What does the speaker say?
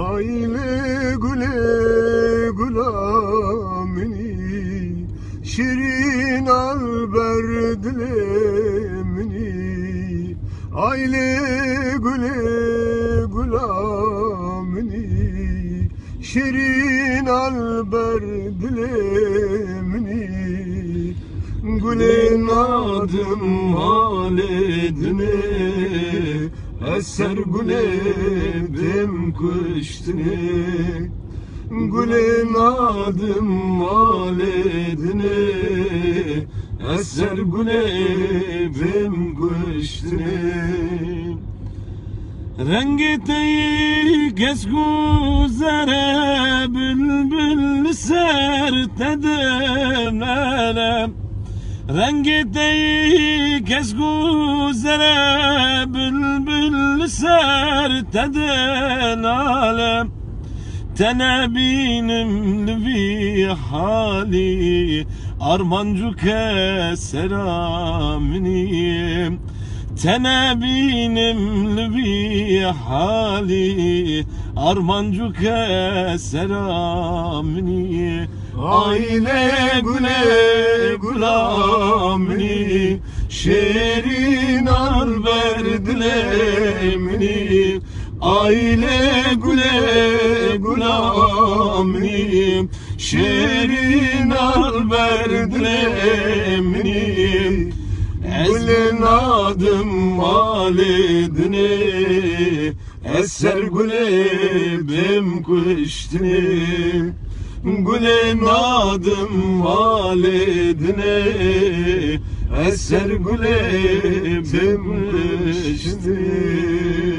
Aile güle gulamini şirin alber dilemini Aile güle gulamini şirin alber dilemini Gülen adım haledine eser güledim kıştine Gülen adım haledine eser güledim kıştine Rengi teyi kes güzere bülbül sertedem elem Rengi teyi kes güzere bülbül sertedem alem Tenebinim bir hali armancuk selamini Tenebinim bir hali armancuk selamini Aile güle gulamini şerin alber dilemini Aile güle gulamini şerin alber dilemini Gülen adım haledine eser gülebim kıştine Gülen adım haledine eser gülebim kıştine